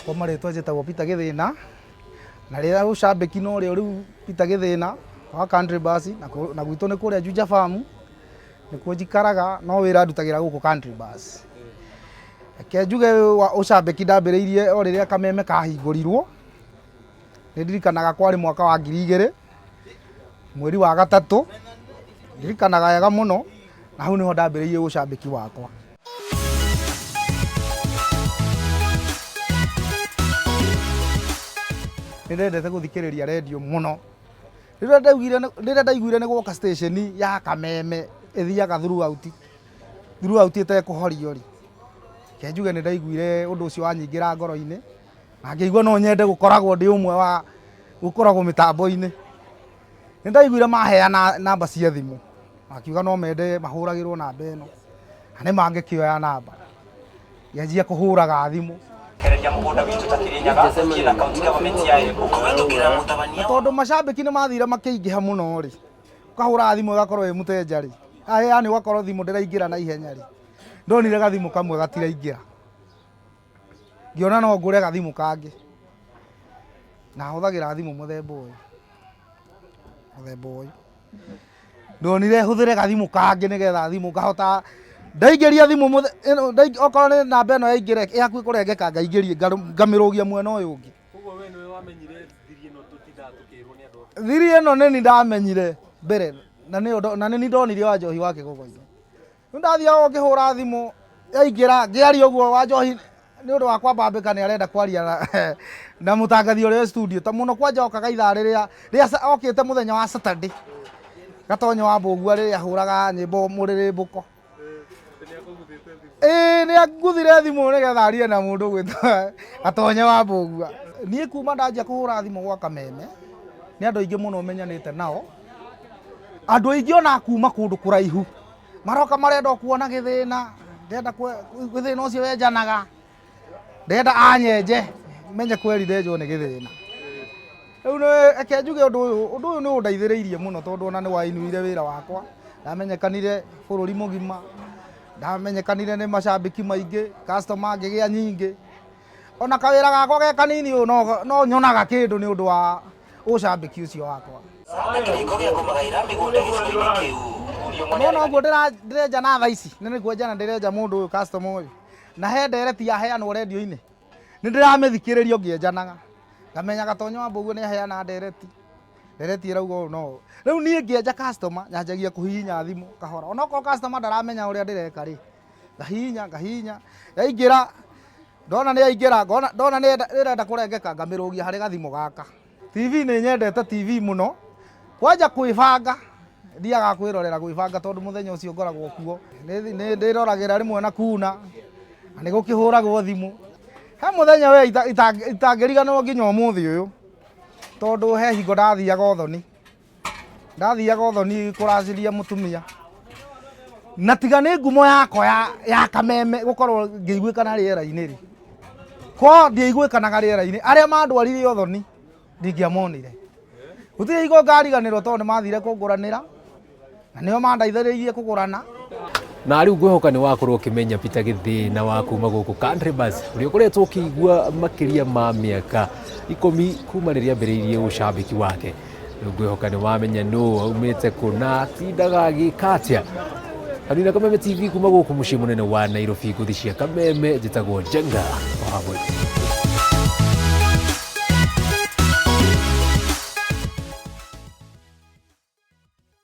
Kwa marĩtwa njĩtagwo Peter Githina na rĩrĩa ũcambĩki no rĩu Peter Githina wa Country Bus na gwitũ nĩ kũrĩa Juja Farm nĩkuo njikaraga no wĩra ndutagĩra gũkũ Country Bus. Reke njuge ũcambĩki ndambĩrĩirie o rĩrĩa Kameme kahingũrirwo, nĩ ndirikanaga kwarĩ mwaka wa 2000 mweri wa gatatũ, ndirikanaga wega mũno na hau nĩho ndambĩrĩirie ũcambĩki wakwa. Nĩndendete gũthikĩrĩria radio mũno. Rĩrĩa ndaiguire nĩ gwoka station ya Kameme ĩthiaga throughout ĩtekũhorio rĩ. Reke njuge nĩ ndaiguire ũndũ ũcio wanyingĩra ngoro-inĩ na ngĩigua no nyende gũkoragwo ndĩ ũmwe wa gũkoragwo mĩtambo-inĩ. Nĩ ndaiguire maheana namba cia thimũ, makiuga no mende mahũragĩrwo namba ĩno, na nĩ mangĩkĩoya namba. Ngĩanjia kũhũraga thimũ. Tondũ macambĩki nĩ mathire makĩingĩha mũno rĩ, ũkahũra thimũ ũgakorwo wĩ mũteja rĩ, yani ũgakorwo thimũ ndĩraingĩra na ihenya rĩ, ndonire gathimũ kamwe gatiraingĩra, ngĩona no ngũre gathimũ kangĩ na hũthagĩra thimũ mũthemba ũyũ. Ndonire hũthĩre gathimũ kangĩ nĩgetha thimũ ngahota ndaingĩria thimũ okorwo nĩ namba ĩno yaingĩre yaku kũrengeka ngaingĩrie ngamĩrũgia mwena ũyũ ũngĩ. Koguo we nĩwe wamenyire thiri ĩno tũtindaga tũkĩrwo nĩ andũ. Thiri ĩno nĩ ni ndamenyire mbere na nĩ ndonire wa Njohi wa Kĩgũgũ-inĩ. Nĩ ndathiaga ngĩhũra thimũ yaingĩra ngĩaria ũguo wa Njohi nĩ ũndũ wa kwambambĩka nĩ arenda kwaria na mũtangathi ũrĩa studio ta mũno kwanja okaga ithaa rĩrĩa okĩte mũthenya wa Saturday Gatonyo wa Mbũgua rĩrĩa ahũraga nyĩmbo mũrĩrĩmbũko. Nĩ anguthire thimũ nĩgetha arie na mũndũ gwĩtwa Gatonyo wa Mbũgua. Niĩ kuma ndanjia kũhũra thimũ gwa Kameme nĩ andũ aingĩ mũno menyanĩte nao, andũ aingĩ ona kuma kũndũ kũraihu maroka marenda kuona Githina, ndenda Githina ũcio wenjanaga, ndenda anyenje menye kweri ndenjwo nĩ Githina. Rĩu reke njuge ũndũ ũyũ nĩ ũndeithĩrĩirie mũno tondũ ona nĩ wainuire wĩra wakwa, ndamenyekanire bũrũri mũgima, ndamenyekanire nĩ macambĩki maingĩ, customer ngĩgĩa nyingĩ. Ona kawĩra gakwa ge kanini ũyũ no nyonaga kĩndũ nĩ ũndũ wa ũcambĩki ũcio wakwa. No guo ndĩrenja na thaa ici nĩ nĩguo njana ndĩrenja mũndũ ũyũ customer ũyũ, na he ndereti yaheanwo radio-inĩ nĩ ndĩramĩthikĩrĩria ngĩenjanaga ngamenya Gatonyo wa Mbũgua nĩ aheana ndereti ĩrauga ũũ no. Rĩu niĩ ngĩenja customer nyanjagia kũhihinya thimũ kahora, onokorwo customer ndaramenya ũrĩa ndĩreka rĩ, ngahihinya yaingĩra, ndona nĩ yaingĩra, ndona nĩ ĩrenda kũrengeka ngamĩrũgia harĩ gathimũ gaka. TV nĩ nyendete TV mũno, kwanja kwĩbanga ndiaga kwĩrorera gwĩbanga tondũ mũthenya ũcio ngoragwo kuo, nĩ ndĩroragĩra rĩmwe na kuna na nĩ gũkĩhũragwo thimũ. He mũthenya we itangĩriganĩrwo nginya ũmũthĩ ũyũ tondũ he hingo ndathiaga ũthoni kũracĩria mũtumia, na tiga nĩ ngumo yakwa ya Kameme gũkorwo ngĩiguĩkana rĩera-inĩ rĩ, ko ndiaiguĩkanaga rĩera-inĩ, arĩa mandwarire ũthoni ndingĩamonire. Gũtirĩ hingo ngariganĩrwo tondũ nĩ mathire kũngũranĩra na nĩo mandeithĩrĩirie kũgũrana. Na rĩu ngwĩhoka nĩ wakorwo ũkĩmenya Peter Githina wa kuma gũkũ Country Bus ũrĩa ũkoretwo ũkĩigua makĩria ma mĩaka 10 kuma rĩrĩa ambĩrĩirie ũcambĩki wake. Rĩu ngwĩhoka nĩ wamenya nũ aumĩte kũ na atindaga agĩka atĩa. Kanina Kameme TV kuma gũkũ mũciĩ mũnene wa Nairobi, ngũthi cia Kameme njĩtagwo Njenga wa Hamwe.